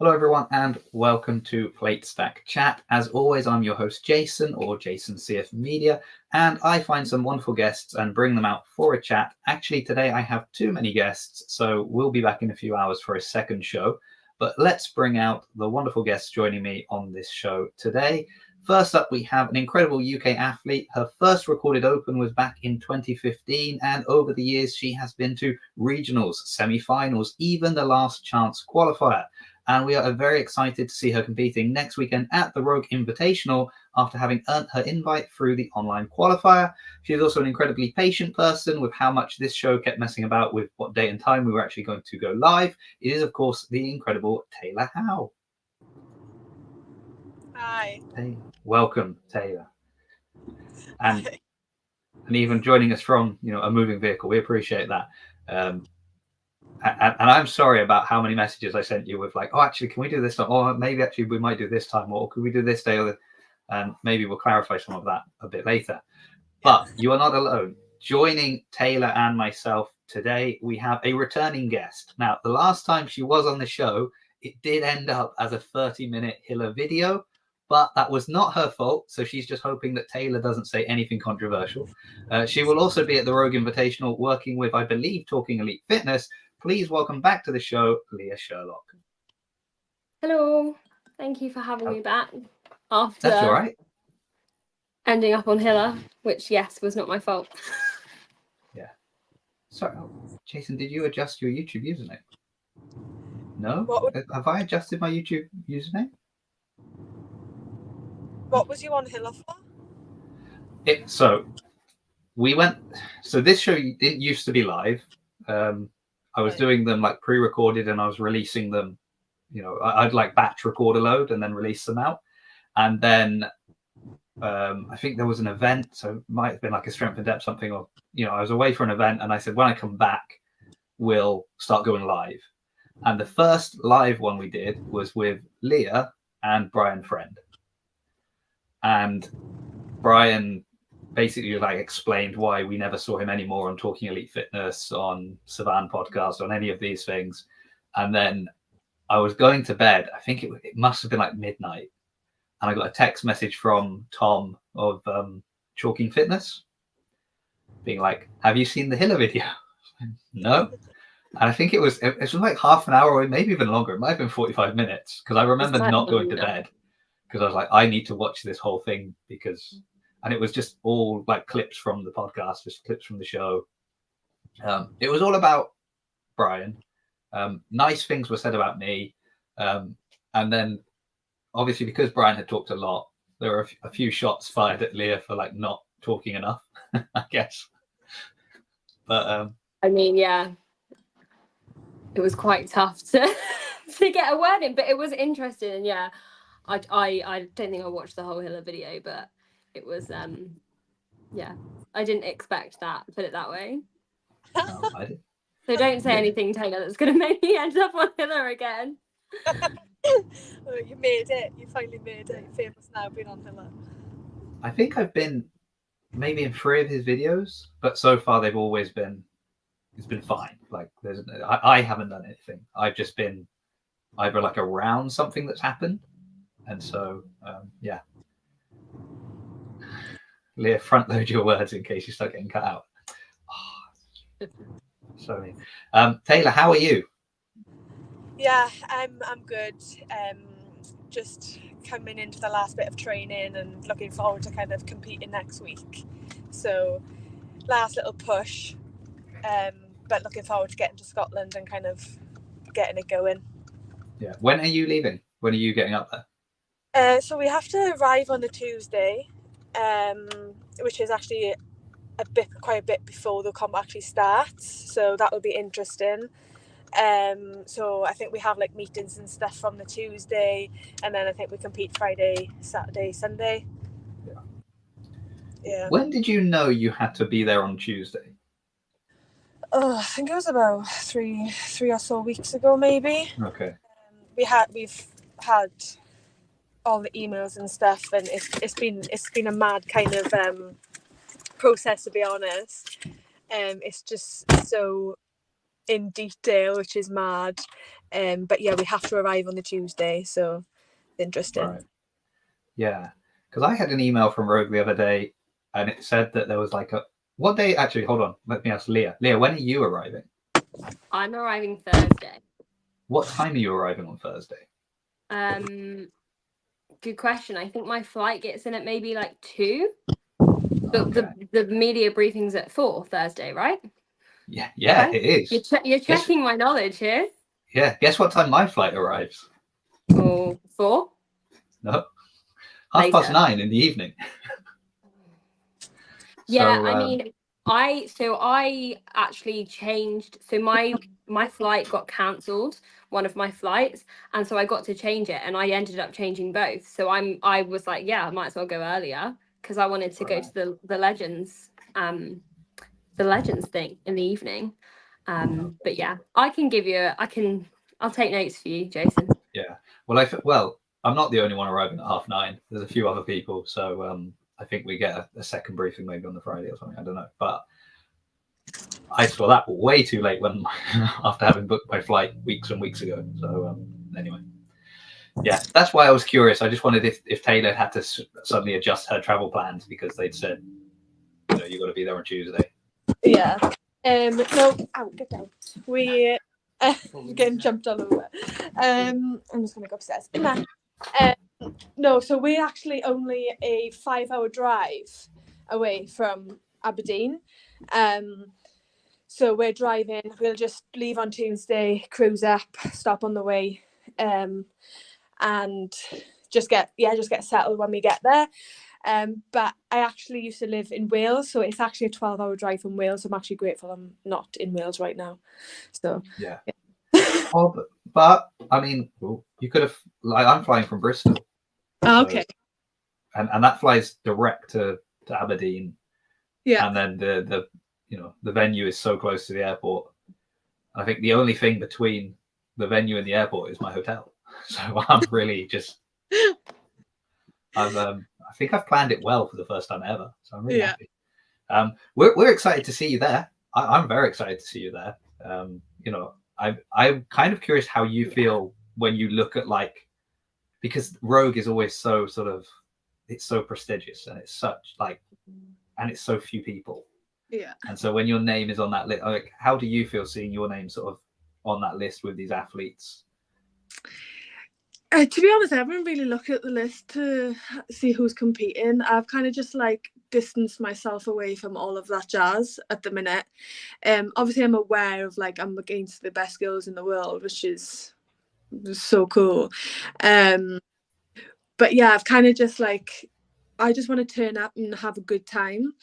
Hello, everyone, and welcome to Plate Stack Chat. As always, I'm your host, Jason, or Jason CF Media, and I find some wonderful guests and bring them out for a chat. Actually, today I have too many guests, so we'll be back in a few hours for a second show. But let's bring out the wonderful guests joining me on this show today. First up, we have an incredible UK athlete. Her first recorded Open was back in 2015, and over the years, she has been to regionals, semi-finals, even the last chance qualifier. And we are very excited to see her competing next weekend at the Rogue Invitational after having earned her invite through the online qualifier. She is also an incredibly patient person with how much this show kept messing about with what day and time we were actually going to go live. It is, of course, the incredible Tayla Howe. Hi. Hey, welcome, Tayla. And even joining us from a moving vehicle. We appreciate that. And I'm sorry about how many messages I sent you with like, oh, actually, can we do this time? Or maybe actually we might do this time, or could we do this day? And maybe we'll clarify some of that a bit later. But you are not alone. Joining Tayla and myself today, we have a returning guest. Now, the last time she was on the show, it did end up as a 30-minute Hiller video, but that was not her fault. So she's just hoping that Tayla doesn't say anything controversial. She will also be at the Rogue Invitational working with, I believe, Talking Elite Fitness. Please welcome back to the show, Leah Sherlock. Hello. Thank you for having me back after That's all right. Ending up on Hiller, which, yes, was not my fault. Yeah. Sorry, Jason, did you adjust your YouTube username? No? Have I adjusted my YouTube username? What was you on Hiller for? So this show didn't used to be live. I was doing them like pre-recorded and I was releasing them, I'd like batch record a load and then release them out. And then I think there was an event, so it might have been like a strength and depth something, or, I was away for an event and I said, when I come back, we'll start going live. And the first live one we did was with Leah and Brian Friend. And Brian basically explained why we never saw him anymore on Talking Elite Fitness, on Savan podcast, on any of these things. And then I was going to bed. I think it must have been like midnight. And I got a text message from Tom of Chalking Fitness being like, have you seen the Hiller video? No. And I think it was like half an hour or maybe even longer. It might have been 45 minutes because I remember not going to bed because I was like, I need to watch this whole thing and it was just all like clips from the podcast, just clips from the show. It was all about Brian. Nice things were said about me. And then obviously because Brian had talked a lot, there were a few shots fired at Leah for like not talking enough, I guess. But I mean, yeah, it was quite tough to get a word in, but it was interesting. And yeah, I don't think I watched the whole Hiller video, but it was yeah, I didn't expect that, put it that way. No, I did. So don't say anything, Taylor, that's going to make me end up on Hiller again. Oh, you made it. You finally made it. You're famous now, being on Hiller. I think I've been maybe in 3 of his videos, but so far they've always been, it's been fine. Like I haven't done anything. I've just been either like around something that's happened. And so, yeah. Leah, front load your words in case you start getting cut out. Oh, sorry. Tayla, how are you? Yeah, I'm good. Just coming into the last bit of training and looking forward to kind of competing next week. So last little push, but looking forward to getting to Scotland and kind of getting it going. Yeah. When are you leaving? When are you getting up there? So we have to arrive on the Tuesday, which is actually quite a bit before the comp actually starts. So that will be interesting. So I think we have like meetings and stuff from the Tuesday, and then I think we compete Friday, Saturday, Sunday. Yeah. When did you know you had to be there on Tuesday? Oh, I think it was about three or so weeks ago, maybe. Okay. We've had all the emails and stuff, and it's been a mad kind of process, to be honest. It's just so in detail, which is mad. But yeah, we have to arrive on the Tuesday, so it's interesting. Right. Yeah, because I had an email from Rogue the other day, and it said that there was like a what day? Actually, hold on. Let me ask Leah. Leah, when are you arriving? I'm arriving Thursday. What time are you arriving on Thursday? Good question. I think my flight gets in at maybe like 2. Okay. The media briefing's at 4 Thursday, right? Yeah, Okay. it is. You're checking my knowledge here. Yeah, guess what time my flight arrives? Oh, 4? No, Later. 9:30 in the evening. Yeah, So, I mean, I actually changed. So my flight got cancelled, one of my flights, and so I got to change it, and I ended up changing both. So I was like, yeah, I might as well go earlier because I wanted to go to the Legends thing in the evening. But yeah, I can give you. I'll take notes for you, Jason. Yeah. Well, I'm not the only one arriving at 9:30. There's a few other people, so I think we get a second briefing maybe on the Friday or something. I don't know, but I saw that way too late when after having booked my flight weeks and weeks ago. So anyway, yeah, that's why I was curious. I just wondered if Tayla had to suddenly adjust her travel plans because they'd said, you got to be there on Tuesday. Yeah. No, get down. We getting jumped all over. I'm just gonna go upstairs. No, so we're actually only a 5-hour drive away from Aberdeen. So we're driving. We'll just leave on Tuesday, cruise up, stop on the way, and just get settled when we get there. But I actually used to live in Wales, so it's actually a 12-hour drive from Wales. I'm actually grateful I'm not in Wales right now. So yeah. Oh, but I mean, you could have. Like, I'm flying from Bristol. Oh, okay. And that flies direct to Aberdeen. Yeah. And then the venue is so close to the airport. I think the only thing between the venue and the airport is my hotel. So I'm really just. I think I've planned it well for the first time ever. So I'm really happy. We're excited to see you there. I'm very excited to see you there. I'm kind of curious how you feel when you look at because Rogue is always so sort of, it's so prestigious and it's such and it's so few people. Yeah. And so when your name is on that list, how do you feel seeing your name sort of on that list with these athletes? To be honest, I haven't really looked at the list to see who's competing. I've kind of just distanced myself away from all of that jazz at the minute. Obviously I'm aware of I'm against the best girls in the world, which is so cool. But yeah, I've kind of just I just want to turn up and have a good time.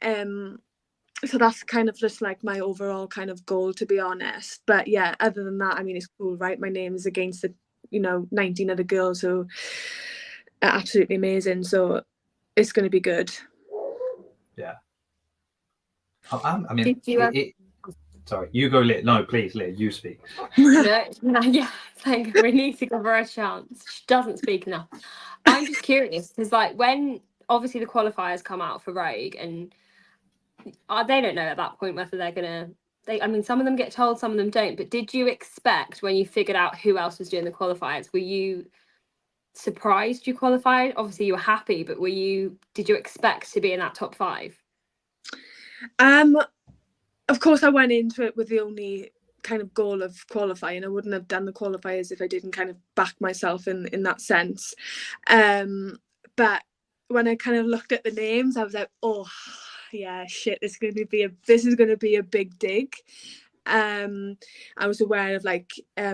So that's kind of just my overall kind of goal, to be honest. But yeah, other than that, I mean, it's cool, right? My name is against the 19 other girls who are absolutely amazing, so it's going to be good. Yeah. I mean, sorry, you go, Leah. No, please, Leah, you speak. Yeah, we need to give her a chance. She doesn't speak enough. I'm just curious because when obviously the qualifiers come out for Rogue, and they don't know at that point whether they're gonna. I mean, some of them get told, some of them don't. But did you expect when you figured out who else was doing the qualifiers? Were you surprised you qualified? Obviously, you were happy, but did you expect to be in that top 5? Of course, I went into it with the only kind of goal of qualifying. I wouldn't have done the qualifiers if I didn't kind of back myself in that sense. But when I kind of looked at the names, I was like, oh yeah, shit, this is going to be a big dig. I was aware of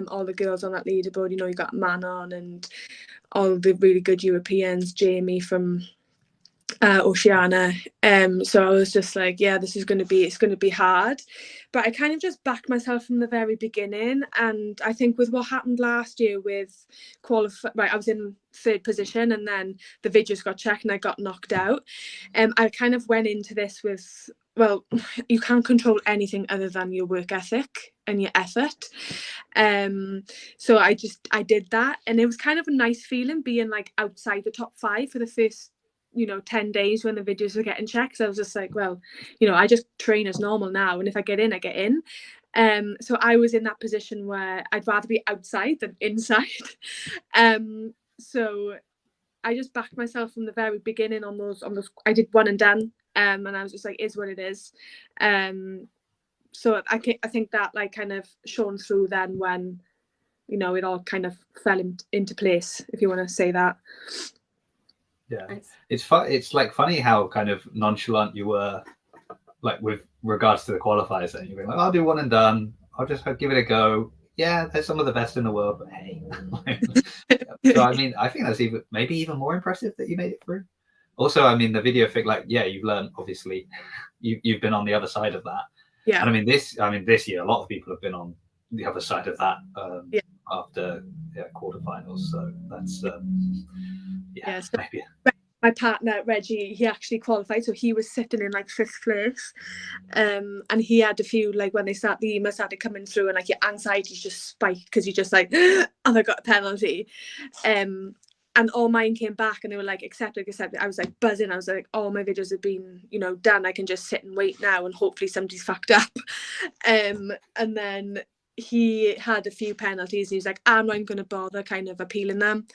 all the girls on that leaderboard. You got Manon and all the really good Europeans, Jamie from Oceania. So I was just yeah, it's going to be hard. But I kind of just backed myself from the very beginning. And I think with what happened last year with I was in 3rd position and then the videos got checked and I got knocked out. I kind of went into this with, well, you can't control anything other than your work ethic and your effort. So I did that, and it was kind of a nice feeling being outside the top 5 for the first 10 days when the videos were getting checked. So I was just well, I just train as normal now, and if I get in, I get in. So I was in that position where I'd rather be outside than inside. So I just backed myself from the very beginning on those. I did one and done, and I was just like, "Is what it is." So I think that like kind of shone through then when, you know, it all kind of fell into place, if you want to say that. Yeah, it's like funny how kind of nonchalant you were, like with regards to the qualifiers. Then you're like, I'll do one and done. I'll just give it a go. Yeah, they're some of the best in the world, but hey. So I mean, I think that's maybe even more impressive that you made it through. Also, I mean, the video thing, like, yeah, you've learned, obviously, you've been on the other side of that. Yeah. And I mean, this year, a lot of people have been on the other side of that after quarterfinals. So that's so maybe. My partner Reggie, he actually qualified, so he was sitting in like 5th place, and he had a few, like when they start, the emails started coming through, and like your anxiety just spiked because you just like, oh, I got a penalty, and all mine came back and they were like accepted. I was like buzzing. I was like, all my videos have been, you know, done. I can just sit and wait now, and hopefully somebody's fucked up. And then he had a few penalties, and he was like, I'm not going to bother kind of appealing them.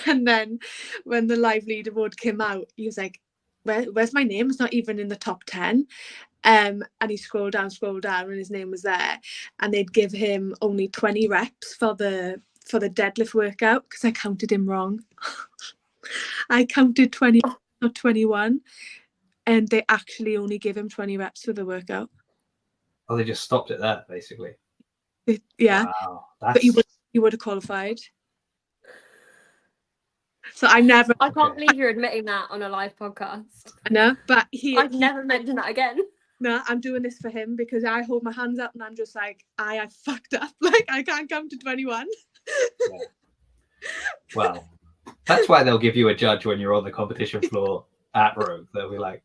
And then when the live leaderboard came out, he was like, where's my name? It's not even in the top 10. And he scrolled down, and his name was there. And they'd give him only 20 reps for the deadlift workout because I counted him wrong. I counted 20, not 21. And they actually only give him 20 reps for the workout. Oh, they just stopped it there, basically. Yeah. Wow. But he would have qualified. So I can't believe you're admitting that on a live podcast. I know, but I'd never mention that again. No, I'm doing this for him because I hold my hands up and I'm just like, I fucked up. Like, I can't count to 21. Yeah. Well, that's why they'll give you a judge when you're on the competition floor at Rogue. They'll be like,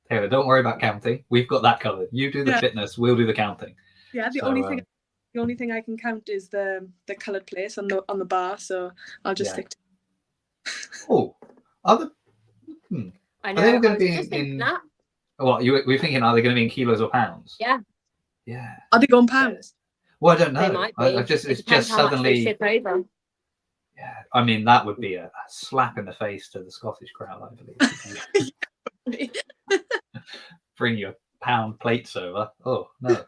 Taylor, don't worry about counting. We've got that covered. You do the fitness, we'll do the counting. Yeah, the only thing I can count is the coloured place on the bar, so I'll just stick to. Oh, I know. Are they all going to be just thinking that. What we're thinking? Are they going to be in kilos or pounds? Yeah. Yeah. Are they going pounds? Well, I don't know. They might be. It's just suddenly. Ship over. Yeah, I mean that would be a slap in the face to the Scottish crowd, I believe. Bring your pound plates over. Oh no.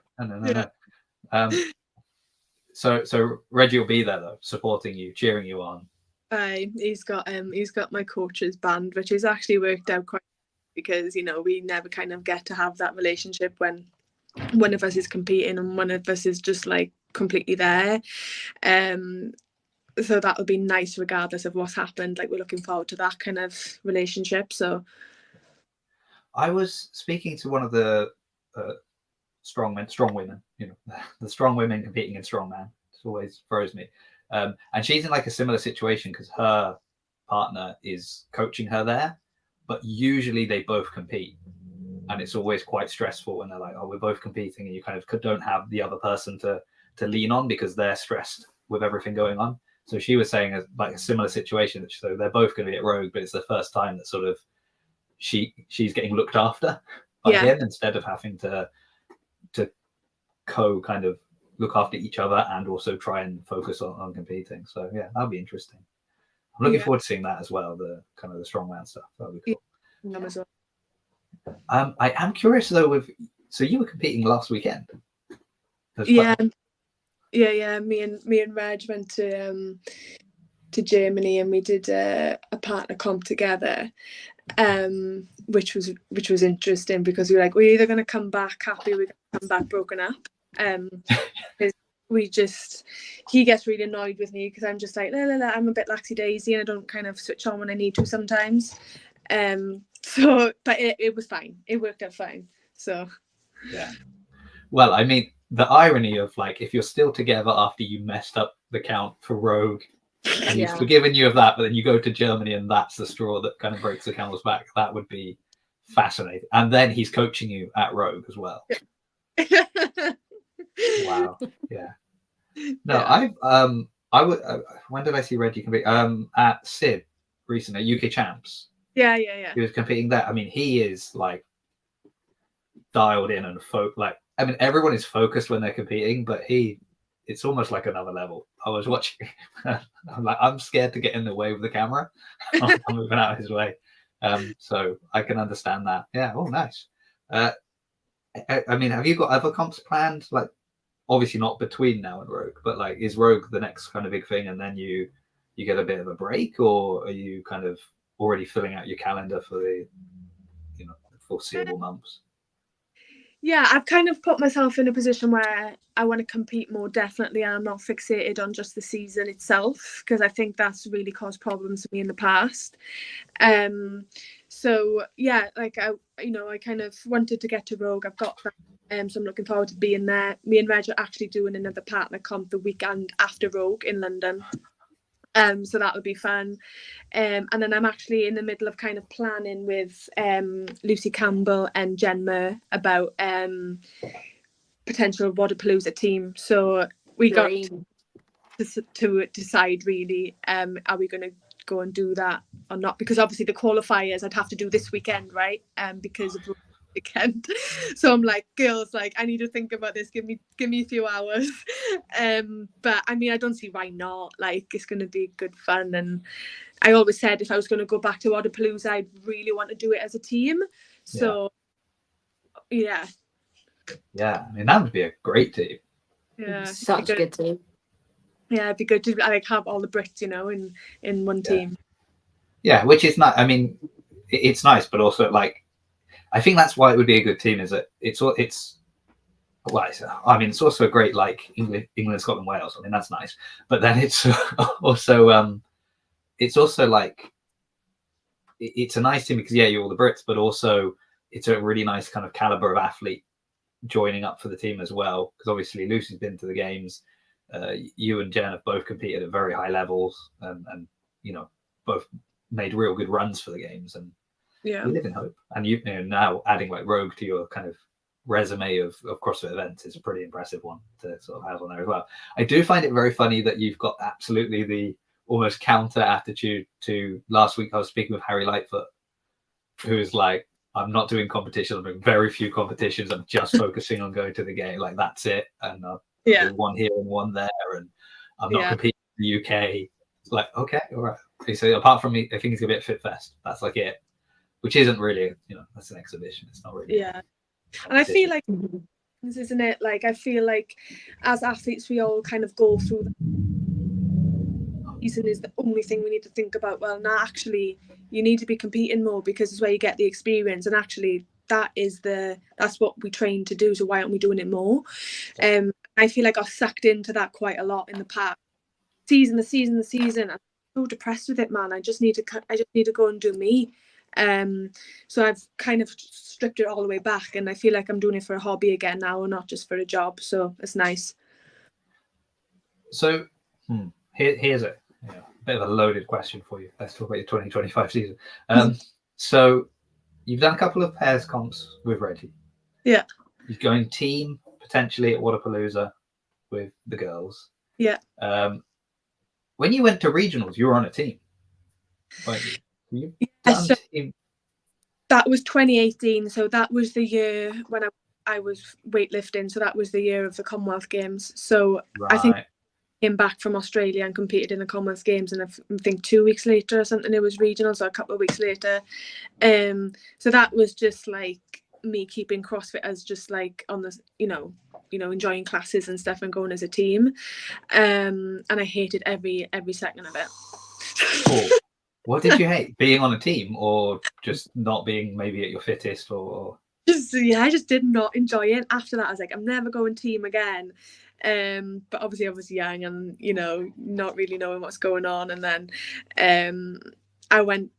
So Reggie will be there though, supporting you, cheering you on. He's got my coach's band, which has actually worked out quite because, you know, we never kind of get to have that relationship when one of us is competing and one of us is just like completely there. So that would be nice regardless of what's happened. Like, we're looking forward to that kind of relationship. So I was speaking to one of the strong women, you know, the strong women competing in strongman. It always throws me. And she's in like a similar situation because her partner is coaching her there, but usually they both compete and it's always quite stressful when they're like, oh, we're both competing, and you kind of don't have the other person to lean on because they're stressed with everything going on. So she was saying like a similar situation. So they're both going to be at Rogue, but it's the first time that sort of she's getting looked after by him instead of having to kind of look after each other and also try and focus on competing. So yeah, that'll be interesting. I'm looking forward to seeing that as well, the kind of the strongman stuff. That'll be cool. I am curious though, so you were competing last weekend? Yeah. Me and Reg went to Germany and we did a partner comp together, which was interesting because we were like, we're either going to come back happy, we're going to come back broken up. He gets really annoyed with me because I'm just like, I'm a bit laxy daisy and I don't kind of switch on when I need to sometimes. But it was fine. It worked out fine. So yeah. Well, I mean, the irony of like, if you're still together after you messed up the count for Rogue and he's forgiven you of that, but then you go to Germany and that's the straw that kind of breaks the camel's back, that would be fascinating. And then he's coaching you at Rogue as well. Wow. Yeah. No, I would. When did I see Reggie compete? At Sid recently, UK Champs. Yeah. He was competing there. I mean, he is like dialed in and I mean, everyone is focused when they're competing, but it's almost like another level. I was watching, I'm like, I'm scared to get in the way of the camera. I'm moving out of his way. So I can understand that. Yeah. Oh, nice. I mean, have you got other comps planned? Like, obviously not between now and Rogue, but like, is Rogue the next kind of big thing, and then you get a bit of a break, or are you kind of already filling out your calendar for the foreseeable months? Yeah, I've kind of put myself in a position where I want to compete more, definitely, and I'm not fixated on just the season itself, because I think that's really caused problems for me in the past. So yeah, like I kind of wanted to get to Rogue. I've got that, so I'm looking forward to being there. Me and Reg are actually doing another partner comp the weekend after Rogue in London. So that would be fun. And then I'm actually in the middle of kind of planning with Lucy Campbell and Jen Murr about potential Waterpalooza team. So we got to decide really, are we going to go and do that or not? Because obviously the qualifiers I'd have to do this weekend, right? Because of weekend. So I'm like, girls, like, I need to think about this. Give me a few hours. But I mean, I don't see why not. Like, it's going to be good fun. And I always said if I was going to go back to Waterpalooza, I'd really want to do it as a team. So yeah. Yeah, I mean, that would be a great team. Yeah, such a good team. Yeah, it'd be good to like have all the Brits, in one team. Yeah, which is not. I mean, it's nice, but also like, I think that's why it would be a good team. Is that it's I mean, it's also a great like England, Scotland, Wales. I mean, that's nice, but then it's also like it's a nice team because you're all the Brits, but also it's a really nice kind of caliber of athlete joining up for the team as well. Because obviously Lucy's been to the games. You and Jen have both competed at very high levels, and both made real good runs for the games. And we live in hope. And you know, now adding like Rogue to your kind of resume of CrossFit events is a pretty impressive one to sort of have on there as well. I do find it very funny that you've got absolutely the almost counter attitude to last week. I was speaking with Harry Lightfoot, who's like, I'm not doing competition. I'm doing very few competitions. I'm just focusing on going to the game. Like, that's it. And one here and one there. And I'm not competing in the UK. It's like, okay, all right. So apart from me, I think it's a bit Fit Fest. That's like it, which isn't really, that's an exhibition. It's not really. Yeah. And I feel like, isn't it? Like, I feel like as athletes, we all kind of go through season is the only thing we need to think about. Well, no, actually, you need to be competing more because it's where you get the experience. And actually, that's what we train to do. So why aren't we doing it more? I feel like I've sucked into that quite a lot in the past. The season. I'm so depressed with it, man. I just need to go and do me. So I've kind of stripped it all the way back, and I feel like I'm doing it for a hobby again now, and not just for a job. So it's nice. So here's a bit of a loaded question for you. Let's talk about your 2025 season. So you've done a couple of pairs comps with Reggie. Yeah. You're going team potentially at Waterpalooza with the girls. Yeah. When you went to regionals, you were on a team. Team? That was 2018. So that was the year when I was weightlifting. So that was the year of the Commonwealth Games. So I think I came back from Australia and competed in the Commonwealth Games, and I think 2 weeks later or something it was regional, so a couple of weeks later. So that was just like me keeping CrossFit as just like on the enjoying classes and stuff and going as a team. And I hated every second of it. Cool. What did you hate? Being on a team, or just not being maybe at your fittest, or I just did not enjoy it. After that I was like, I'm never going team again. But obviously I was young and not really knowing what's going on. And then I went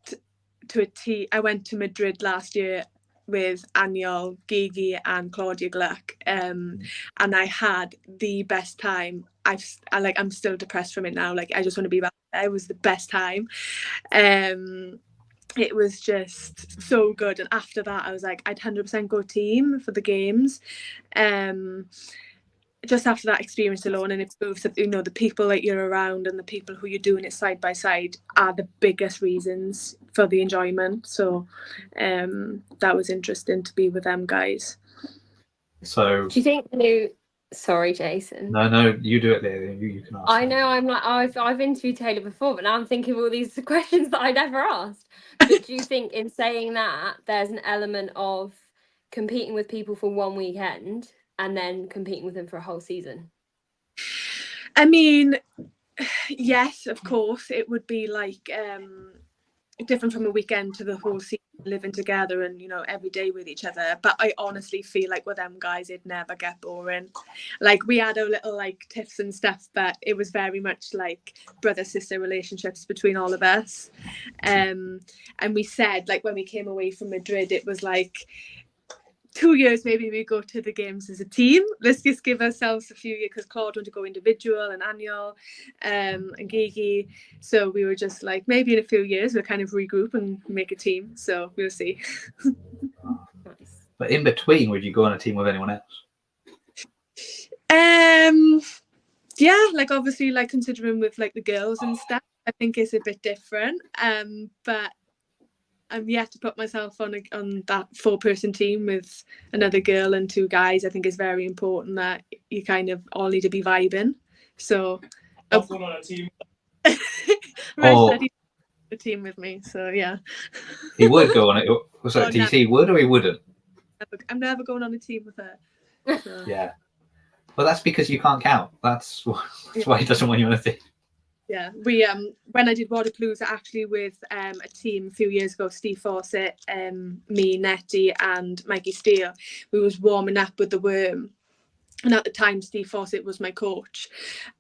to Madrid last year with Aniol, Gigi and Claudia Gluck, and I had the best time. I'm still depressed from it now. Like, I just want to be back. It was the best time. It was just so good. And after that I was like, I'd 100% go team for the games. Just after that experience alone, and it proves that the people that you're around and the people who you're doing it side by side are the biggest reasons for the enjoyment. So that was interesting to be with them guys. So Do you think the new? Sorry, Jason. no, you do it, Leah. You can ask. I know I'm like I've interviewed Taylor before, but now I'm thinking of all these questions that I never asked. But do you think in saying that there's an element of competing with people for one weekend and then competing with them for a whole season? I mean, yes, of course, it would be like different from a weekend to the whole season, living together and, you know, every day with each other. But I honestly feel like with them guys, it'd never get boring. Like, we had our little like tiffs and stuff, but it was very much like brother-sister relationships between all of us. And we said, like, when we came away from Madrid, it was like 2 years maybe we go to the games as a team. Let's just give ourselves a few years, because Claude wanted to go individual and Aniel and Gigi. So we were just like, maybe in a few years we'll kind of regroup and make a team. So we'll see. But in between, would you go on a team with anyone else? Yeah, like obviously like considering with like the girls and stuff, I think it's a bit different. But I'm yet to put myself on that 4-person team with another girl and 2 guys. I think it's very important that you kind of all need to be vibing. So I've gone on a team. Said a team with me. So yeah, he would go on it. Was that DC would or he wouldn't? I'm never going on a team with her. So. Yeah, well, that's because you can't count. That's why he doesn't want you on a team. Yeah, we when I did Waterpalooza actually with a team a few years ago, Steve Fawcett, me, Nettie and Mikey Steele, we was warming up with the Worm, and at the time Steve Fawcett was my coach,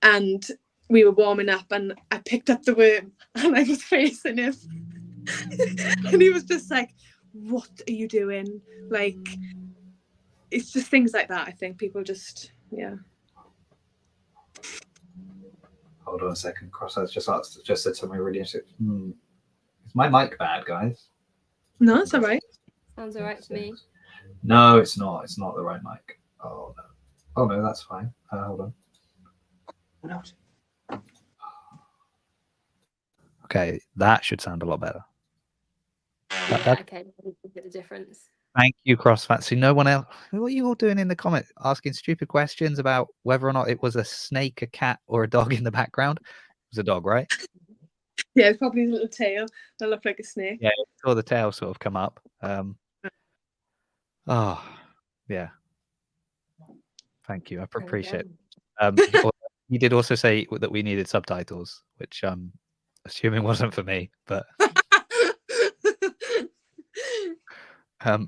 and we were warming up and I picked up the Worm and I was facing him and he was just like, what are you doing? Like, it's just things like that. I think people just, yeah. Hold on a second. Cross has just said something really interesting. Is my mic bad, guys? No, it's all right. Sounds all right to me. No, it's not. It's not the right mic. Oh no. Oh no, that's fine. Hold on. Okay, that should sound a lot better. Yeah, okay, a bit of difference. Thank you, CrossFat. See, no one else. What are you all doing in the comments? Asking stupid questions about whether or not it was a snake, a cat, or a dog in the background. It was a dog, right? Yeah, it's probably a little tail that looked like a snake. Yeah, I saw the tail sort of come up. Oh, yeah. Thank you. I appreciate it. You did also say that we needed subtitles, which I'm assuming wasn't for me, but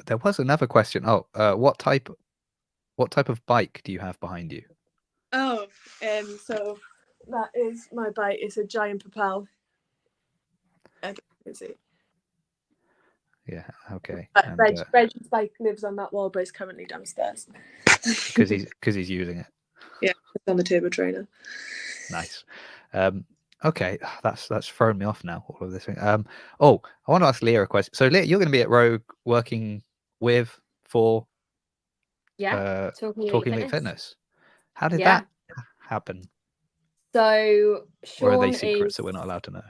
there was another question. What type of bike do you have behind you? Oh, so that is my bike. It's a giant Propel. I can see. Yeah, okay. But Reggie's bike lives on that wall, but it's currently downstairs. Because he's using it. Yeah, it's on the turbo trainer. Nice. Okay, that's thrown me off now, all of this thing. I want to ask Leah a question. So Leah, you're going to be at Rogue working for Talking Elite Fitness. How did that happen? So Sean, or are they secrets that we're not allowed to know?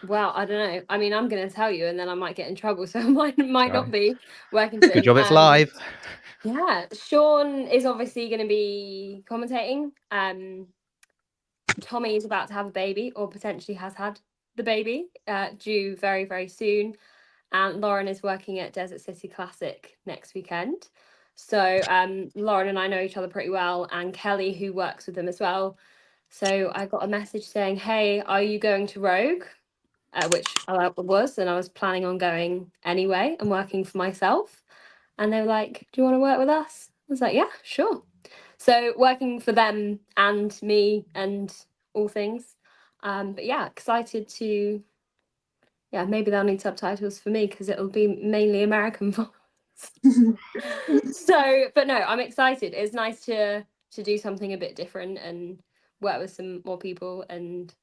Well, I don't know. I mean, I'm going to tell you, and then I might get in trouble. So I might not be working. Good job, it's live. Yeah, Sean is obviously going to be commentating. Tommy is about to have a baby, or potentially has had the baby, due very, very soon. And Lauren is working at Desert City Classic next weekend. So Lauren and I know each other pretty well, and Kelly, who works with them as well. So I got a message saying, hey, are you going to Rogue? Which I was, and I was planning on going anyway and working for myself. And they were like, do you want to work with us? I was like, yeah, sure. So working for them and me and all things. But yeah, excited to, maybe they'll need subtitles for me because it'll be mainly American voice. But no, I'm excited. It's nice to do something a bit different and work with some more people and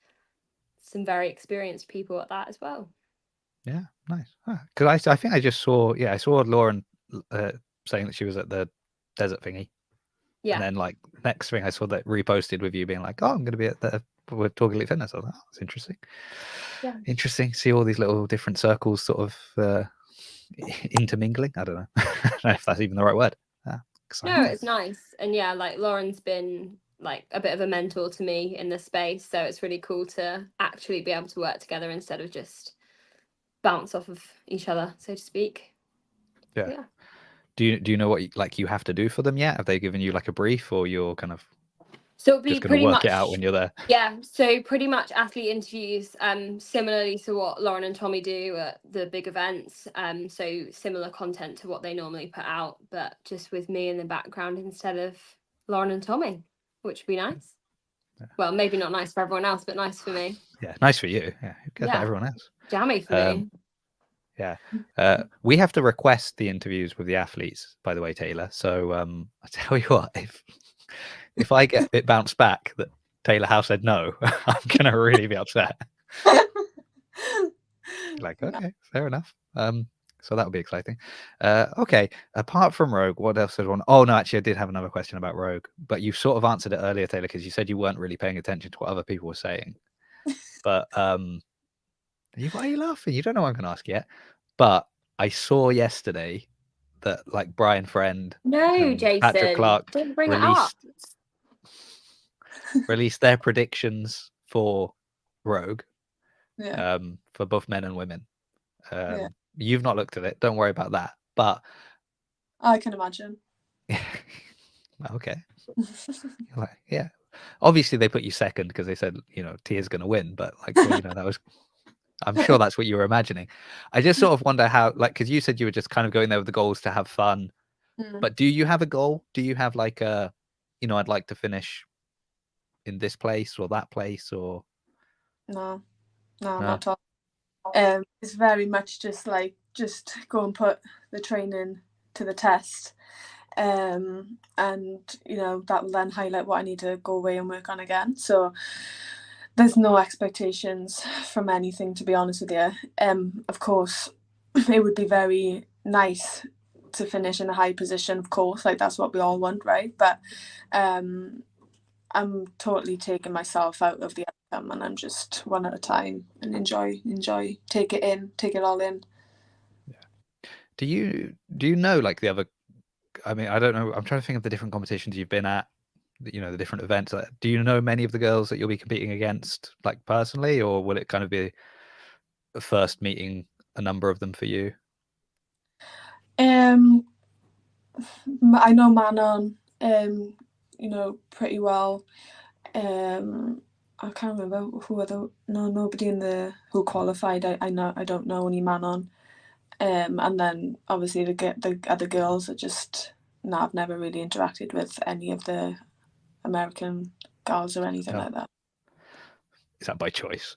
some very experienced people at that as well. Yeah, nice. Because I think I just saw, I saw Lauren saying that she was at the desert thingy. Yeah. And then like next thing I saw that reposted with you being like, oh, I'm going to be at with Talking Elite Fitness. I was like, oh, that's interesting. Yeah. Interesting. See all these little different circles sort of intermingling. I don't know. I don't know if that's even the right word. No, it's nice. And yeah, like Lauren's been like a bit of a mentor to me in the space, so it's really cool to actually be able to work together instead of just bounce off of each other, so to speak. Yeah. Do you know what you have to do for them yet? Have they given you like a brief, or you're kind of so it'll be just going to work it out when you're there? Yeah, so pretty much athlete interviews, similarly to what Lauren and Tommy do at the big events. So similar content to what they normally put out, but just with me in the background instead of Lauren and Tommy, which would be nice. Yeah. Well, maybe not nice for everyone else, but nice for me. Yeah, nice for you. Yeah, who cares about everyone else? Jammy for me. Yeah. We have to request the interviews with the athletes, by the way, Tayla. So I tell you what, if I get it bounced back that Tayla Howe said no, I'm gonna really be upset. Like, okay, fair enough. So that would be exciting. Okay, apart from Rogue, what else is one? Oh no, actually I did have another question about Rogue, but you sort of answered it earlier, Tayla, because you said you weren't really paying attention to what other people were saying. But why are you laughing? You don't know what I'm gonna ask yet. But I saw yesterday that like Brian Friend, Jason, Patrick Clark don't bring it up. Released their predictions for Rogue, Yeah. for both men and women. You've not looked at it. Don't worry about that. But I can imagine. Okay. Like, yeah. Obviously, they put you second because they said, Tia's going to win. But like, that was. I'm sure that's what you were imagining. I just sort of wonder how, like, because you said you were just kind of going there with the goals to have fun. But do you have a goal? Do you have like a, I'd like to finish in this place or that place or? No, not at all. It's very much just go and put the training to the test. And that will then highlight what I need to go away and work on again. So there's no expectations from anything, to be honest with you. Of course, it would be very nice to finish in a high position, of course, like that's what we all want, right? But I'm totally taking myself out of the outcome, and I'm just one at a time and enjoy, take it all in. Yeah. Do you know like the other? I mean, I don't know. I'm trying to think of the different competitions you've been at, the different events. Do you know many of the girls that you'll be competing against, like personally, or will it kind of be the first meeting a number of them for you? I know Manon, pretty well. I can't remember nobody who qualified. I don't know any Manon. And then obviously the other girls are just I've never really interacted with any of the American girls or anything like that. Is that by choice?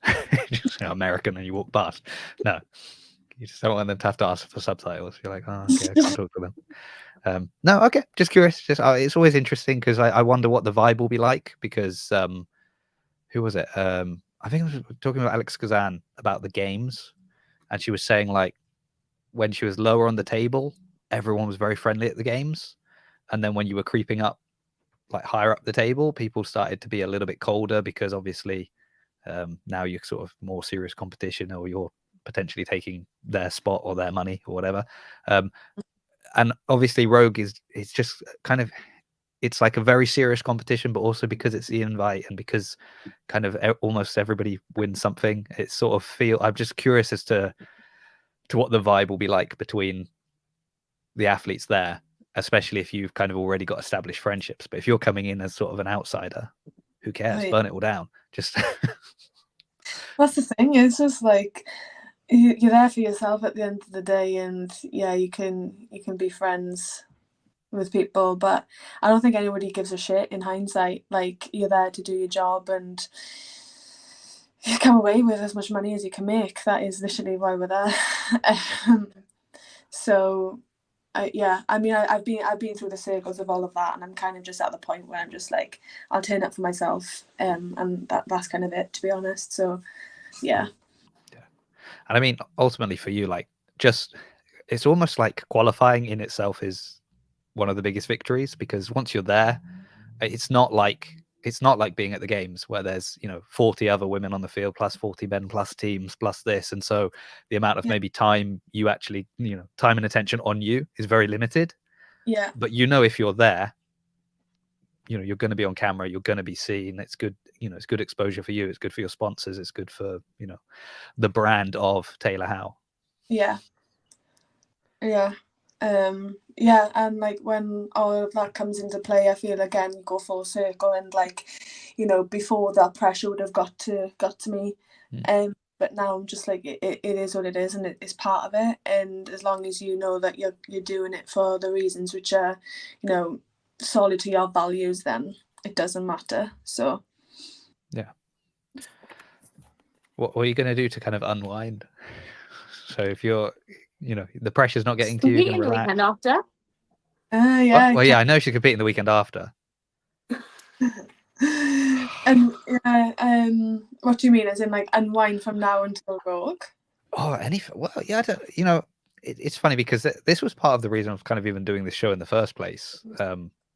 Just American and you walk past? No, you just don't want them to have to ask for subtitles. You're like, oh, okay, I can't talk to them. No, okay, just curious. It's always interesting because I wonder what the vibe will be like because who was it? I think I was talking about Alex Kazan about the games, and she was saying like when she was lower on the table, everyone was very friendly at the games. And then when you were creeping up, like higher up the table, people started to be a little bit colder because obviously now you're sort of more serious competition or you're potentially taking their spot or their money or whatever. And obviously Rogue it's just kind of, it's like a very serious competition, but also because it's the invite and because kind of almost everybody wins something, it sort of I'm just curious as to what the vibe will be like between the athletes there, especially if you've kind of already got established friendships. But if you're coming in as sort of an outsider, who cares? Burn it all down. Just that's the thing. It's just like you're there for yourself at the end of the day, and yeah, you can be friends with people, but I don't think anybody gives a shit in hindsight. Like you're there to do your job and you come away with as much money as you can make. That is literally why we're there. So I mean, I've been through the circles of all of that, and I'm kind of just at the point where I'm just like, I'll turn up for myself, and that's kind of it, to be honest. So yeah. And I mean, ultimately for you, like, just it's almost like qualifying in itself is one of the biggest victories, because once you're there, it's not like being at the games where there's 40 other women on the field plus 40 men plus teams plus this, and so the amount of maybe time you actually time and attention on you is very limited. Yeah. But you know, if you're there, you know, you're going to be on camera, you're going to be seen. It's good, you know, it's good exposure for you. It's good for your sponsors. It's good for, you know, the brand of Tayla Howe. Yeah. Yeah. Yeah, and like when all of that comes into play, I feel again you go full circle, and like, you know, before that pressure would have got to me. But now I'm just like it is what it is, and it's part of it. And as long as you know that you're doing it for the reasons which are, you know, solid to your values, then it doesn't matter. So yeah. What are you going to do to kind of unwind? So if you're, you know, the pressure's not getting to you, you're going to relax. Weekend after. yeah. Well, yeah, I know she's competing the weekend after. And what do you mean, as in like unwind from now until Rogue? Oh, well, yeah, I don't, you know, it's funny because this was part of the reason of kind of even doing this show in the first place.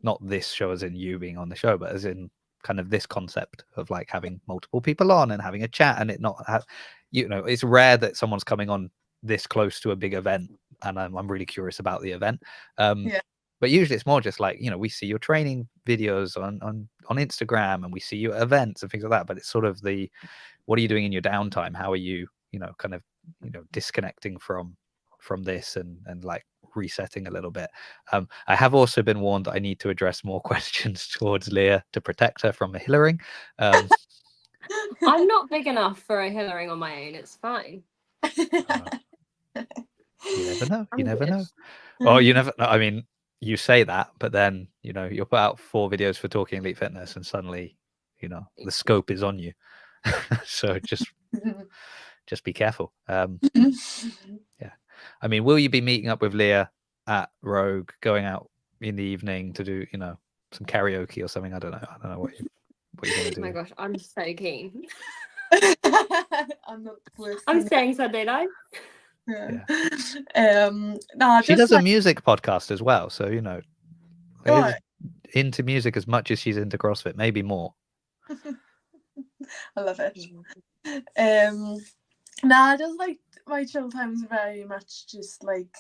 Not this show as in you being on the show, but as in kind of this concept of like having multiple people on and having a chat, and it not have, you know, it's rare that someone's coming on this close to a big event, and I'm really curious about the event. But usually it's more just like, you know, we see your training videos on Instagram, and we see you at events and things like that. But it's sort of the, what are you doing in your downtime? How are you, you know, kind of, you know, disconnecting from this and like resetting a little bit. I have also been warned that I need to address more questions towards Leah to protect her from a hillering. I'm not big enough for a hillering on my own. It's fine. You never know. You I'm never good. know. Oh, you never know. I mean, you say that, but then, you know, you'll put out 4 videos for Talking Elite Fitness, and suddenly, you know, the scope is on you. So just be careful. Yeah. I mean, will you be meeting up with Leah at Rogue, going out in the evening to do, you know, some karaoke or something? I don't know. I don't know what you're going to do. Oh my gosh, I'm so keen. I'm not the worst. I'm staying Sunday night. Yeah. She does a music podcast as well, so, you know, Right. into music as much as she's into CrossFit, maybe more. I love it. I just like my chill times very much just like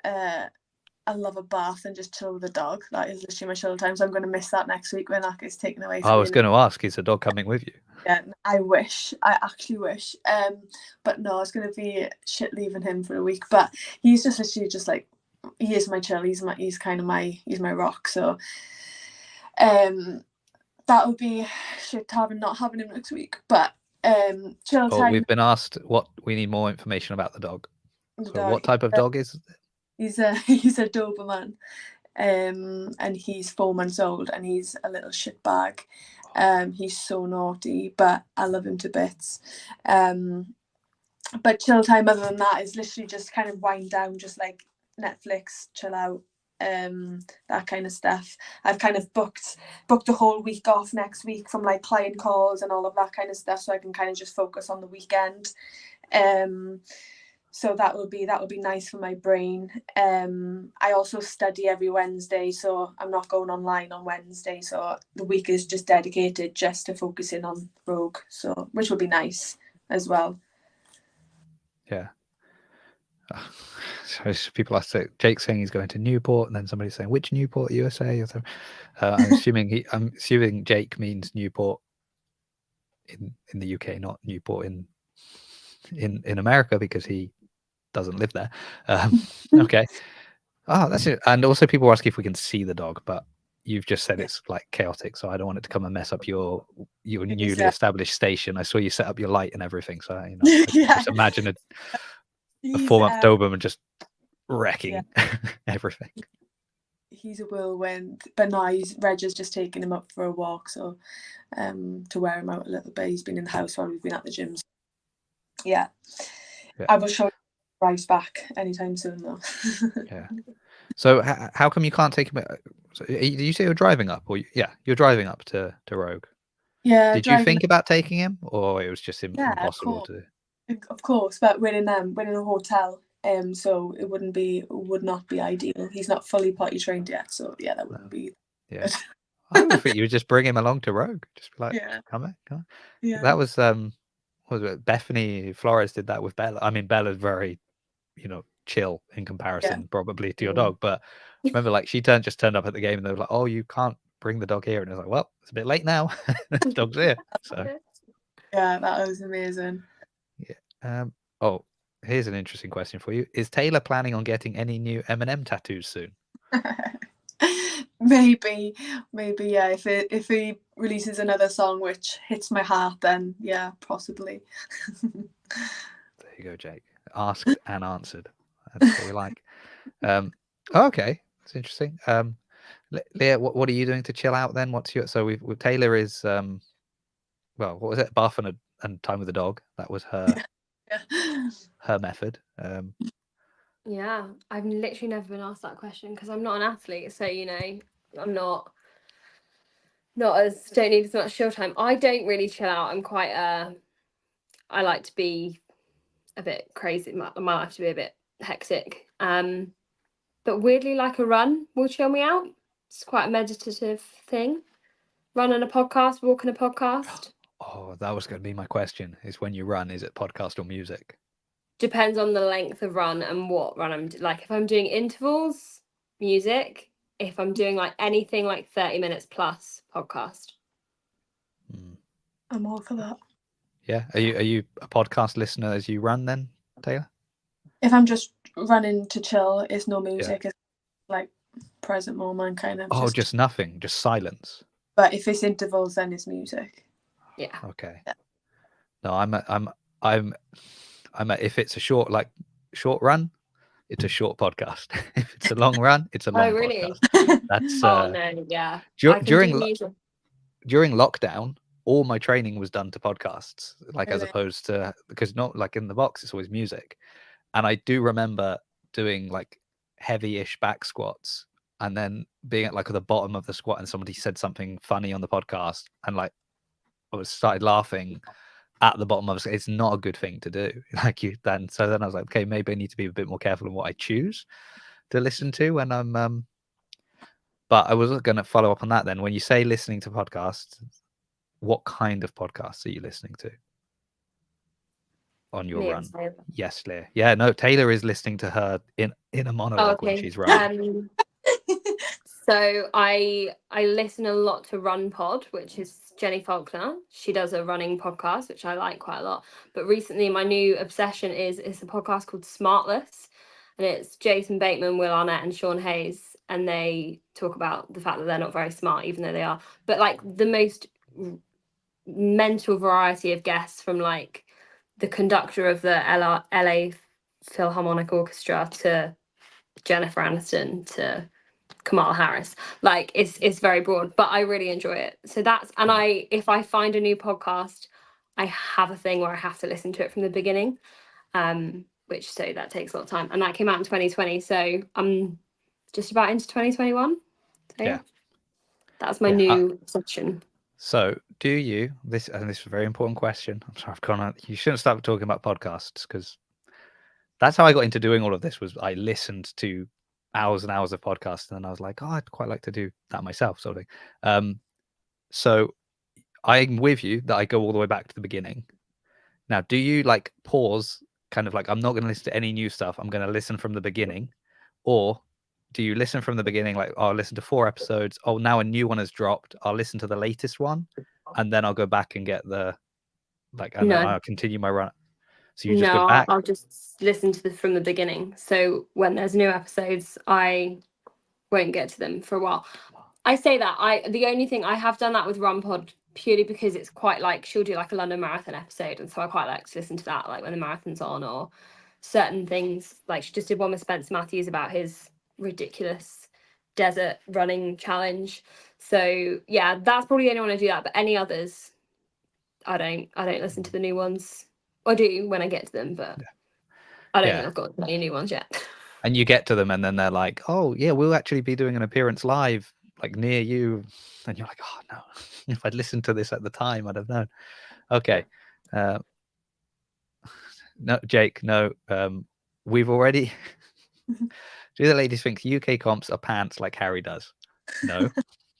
I love a bath and just chill with the dog. That is literally my chill time. So I'm going to miss that next week when that gets taken away from me. I was going to ask, is the dog coming with you? Yeah, I wish. I actually wish. But no, it's going to be shit leaving him for a week. But he's just literally just like, he is my chill. He's my rock. So that would be shit not having him next week. But chill time. We've been asked what we need more information about the dog. So dog. what type of dog is it? He's a Doberman, and he's 4 months old, and he's a little shit bag. He's so naughty, but I love him to bits. But chill time other than that is literally just kind of wind down, just like Netflix, chill out, that kind of stuff. I've kind of booked a whole week off next week from like client calls and all of that kind of stuff, so I can kind of just focus on the weekend. So that will be nice for my brain. I also study every Wednesday, so I'm not going online on Wednesday. So the week is just dedicated just to focusing on Rogue, so which will be nice as well. Yeah. So people ask, Jake saying he's going to Newport, and then somebody saying which Newport, USA or something. I'm assuming Jake means Newport in the UK, not Newport in America, because he doesn't live there. Okay. Oh, that's it. And also people ask if we can see the dog, but you've just said it's like chaotic, so I don't want it to come and mess up your newly established station. I saw you set up your light and everything, so you know, just imagine a 4-month Doberman just wrecking everything. He's a whirlwind, but no, Reg has just taken him up for a walk, so to wear him out a little bit. He's been in the house while we've been at the gyms. Yeah. I will show you Bryce back anytime soon, though. Yeah. So how come you can't take him? So, did you say you're driving up, or you're driving up to Rogue? Yeah. Did you think about taking him, or it was just impossible to? Of course, but we're in a hotel, so it would not be ideal. He's not fully potty trained yet, so yeah, that wouldn't be. Yeah. I would think you would just bring him along to Rogue, just be like, come on. Yeah. That was what was it? Bethany Flores did that with Bella. I mean, Bella's very, you know, chill in comparison, probably to your dog. But remember, like she just turned up at the game, and they were like, "Oh, you can't bring the dog here," and I was like, "Well, it's a bit late now. The dog's here." So yeah, that was amazing. yeah. Oh, here's an interesting question for you: is Tayla planning on getting any new Eminem tattoos soon? maybe yeah. If he releases another song which hits my heart, then yeah, possibly. There you go, Jake. Asked and answered. That's what we like. Okay, that's interesting. Leah, what are you doing to chill out then? What's your with Taylor is well, what was it? Bath and time with the dog. That was her her method. Yeah, I've literally never been asked that question because I'm not an athlete, so I'm not don't need as much chill time. I don't really chill out. I'm quite I like to be a bit crazy. My life to be a bit hectic. But weirdly, like a run will chill me out. It's quite a meditative thing. Running a podcast, walking a podcast. Oh, that was going to be my question. Is when you run, is it podcast or music? Depends on the length of run and what run I'm like. If I'm doing intervals, music. If I'm doing like anything like 30 minutes plus, podcast. I'm all for that. Yeah. Are you a podcast listener as you run then, Taylor? If I'm just running to chill, it's no music. It's like present moment kind of. Oh, just nothing, just silence. But if it's intervals, then it's music. Yeah. Okay. No, I'm if it's a short run, it's a short podcast. If it's a long run, it's a long podcast. That's oh no, yeah. During lockdown, all my training was done to podcasts, like as opposed to, because not like in the box, it's always music. And I do remember doing like heavy-ish back squats and then being at like the bottom of the squat and somebody said something funny on the podcast and like I started laughing at the bottom of it. It's not a good thing to do. So then I was like, okay, maybe I need to be a bit more careful in what I choose to listen to when I'm but I was going to follow up on that then. When you say listening to podcasts, what kind of podcasts are you listening to on your run? Yes, Leah. Yeah, no, Taylor is listening to her in a monologue when she's running. So I listen a lot to Run Pod, which is Jenny Faulkner. She does a running podcast, which I like quite a lot. But recently my new obsession is a podcast called Smartless. And it's Jason Bateman, Will Arnett and Sean Hayes. And they talk about the fact that they're not very smart, even though they are. But like the most mental variety of guests, from like the conductor of the LA Philharmonic Orchestra to Jennifer Aniston to Kamala Harris. Like it's very broad, but I really enjoy it. So that's, and if I find a new podcast, I have a thing where I have to listen to it from the beginning, so that takes a lot of time. And that came out in 2020, so I'm just about into 2021. So yeah. That's my new section. So do you, this is a very important question. I'm sorry, I've gone on. You shouldn't start talking about podcasts, because that's how I got into doing all of this. Was I listened to hours and hours of podcasts, and then I was like, oh, I'd quite like to do that myself, sort of thing. So I'm with you that I go all the way back to the beginning. Now, do you like pause, kind of like, I'm not going to listen to any new stuff, I'm going to listen from the beginning? Or do you listen from the beginning, like, oh, I'll listen to 4 episodes, oh, now a new one has dropped, I'll listen to the latest one, and then I'll go back and get the, like, and then I'll continue my run? So you just go back? I'll just listen to from the beginning. So when there's new episodes, I won't get to them for a while. I say that the only thing I have done that with Run Pod purely because it's quite like, she'll do like a London Marathon episode, and so I quite like to listen to that, like when the marathon's on, or certain things. Like she just did one with Spencer Matthews about his ridiculous desert running challenge. So yeah, that's probably the only one I do that. But any others, I don't listen to the new ones. I do when I get to them, but I don't think I've got any new ones yet. And you get to them, and then they're like, oh yeah, we'll actually be doing an appearance live, like near you. And you're like, oh no, if I'd listened to this at the time, I'd have known. Okay. No, Jake, no. We've already do the ladies think UK comps are pants like Harry does? No.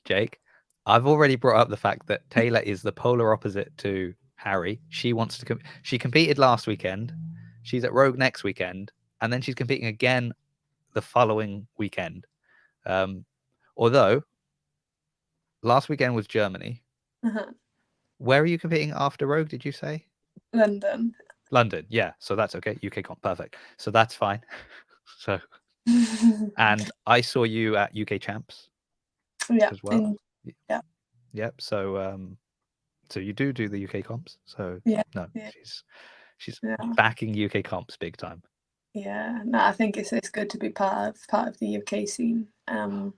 Jake, I've already brought up the fact that Taylor is the polar opposite to Harry. She wants to she competed last weekend. She's at Rogue next weekend. and then she's competing again the following weekend. Although last weekend was Germany. Where are you competing after Rogue, did you say? London. London, yeah. So that's okay. UK comp, perfect. So that's fine. So, and I saw you at UK Champs as well. Yeah. Yep. So, so you do the UK comps. So Yeah. no, Yeah. she's backing UK comps big time. Yeah. No, I think it's good to be part of the UK scene. So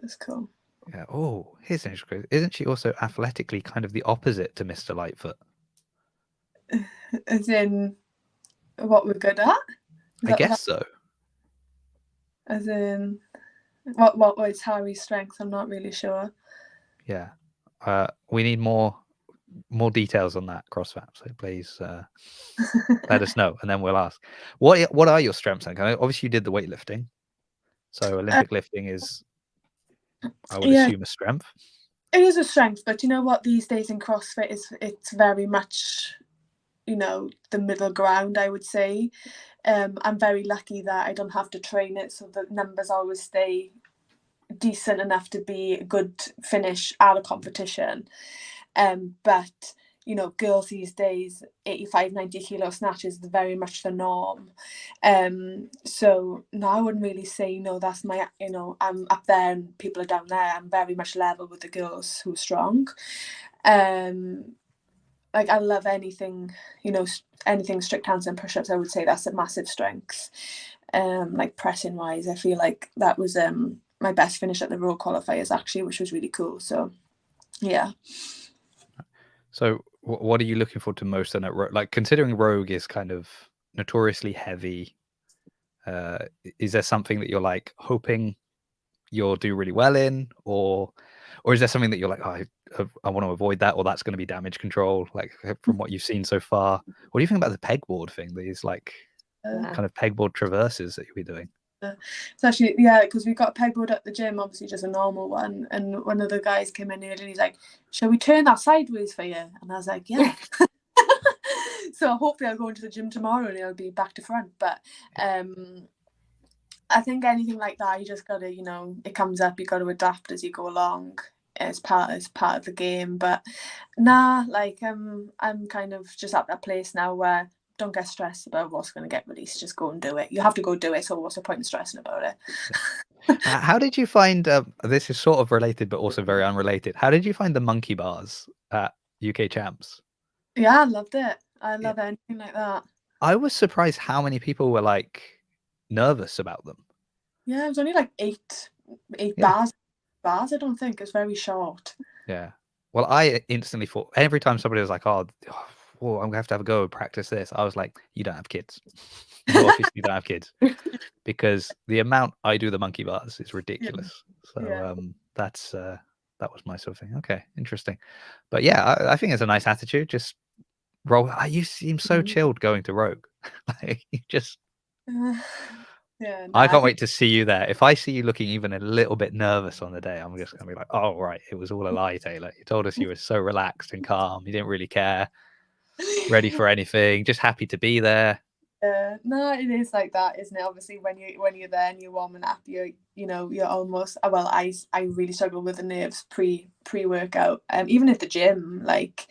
it's cool. Yeah. Oh, here's an interesting. Isn't she also athletically kind of the opposite to Mr. Lightfoot? As in what we're good at? I guess so. As in what was Harry's strength? I'm not really sure. Yeah. We need more details on that, CrossFit. So please let us know, and then we'll ask. What are your strengths? Then? Obviously, you did the weightlifting, so Olympic lifting is, I would assume, a strength. It is a strength, but you know what? These days in CrossFit, it's very much, the middle ground, I would say. I'm very lucky that I don't have to train it, so the numbers always stay decent enough to be a good finish at a competition. But girls these days, 85-90 kilo snatch is very much the norm. So no, I wouldn't really say that's my, I'm up there and people are down there. I'm very much level with the girls who are strong. Like I love anything, anything strict hands and push-ups. I would say that's a massive strength. Like pressing wise, I feel like that was my best finish at the Rogue qualifiers actually, which was really cool. So yeah. So what are you looking forward to most then at Rogue? Like considering Rogue is kind of notoriously heavy, is there something that you're like hoping you'll do really well in, or is there something that you're like, I want to avoid that, or that's going to be damage control, like from what you've seen so far? What do you think about the pegboard thing, these like kind of pegboard traverses that you'll be doing? It's actually, yeah, because we got a pegboard at the gym, obviously just a normal one, and one of the guys came in here and he's like, shall we turn that sideways for you? And I was like, yeah. So hopefully I'll go into the gym tomorrow and it'll be back to front. But I think anything like that, you just gotta, it comes up, you gotta adapt as you go along. It's part of the game. But nah, like I'm kind of just at that place now where don't get stressed about what's going to get released. Just go and do it. You have to go do it. So what's the point in stressing about it? How did you find, this is sort of related, but also very unrelated. How did you find the monkey bars at UK Champs? Yeah, I loved it. I love anything like that. I was surprised how many people were like nervous about them. Yeah, it was only like eight bars. I don't think it's very short. Yeah. Well, I instantly thought every time somebody was like, I'm going to have a go and practice this. I was like, you don't have kids. You obviously don't have kids, because the amount I do the monkey bars is ridiculous. So that was my sort of thing. Okay, interesting. But yeah, I think it's a nice attitude. Just roll. You seem so chilled going to Rogue. Like you just. Yeah, I can't wait to see you there. If I see you looking even a little bit nervous on the day, I'm just going to be like, oh, right, it was all a lie, Tayla. You told us you were so relaxed and calm. You didn't really care, ready for anything, just happy to be there. No, it is like that, isn't it? Obviously, when you're there and you're warming up, you're almost. Well, I really struggle with the nerves pre-workout. Even at the gym, like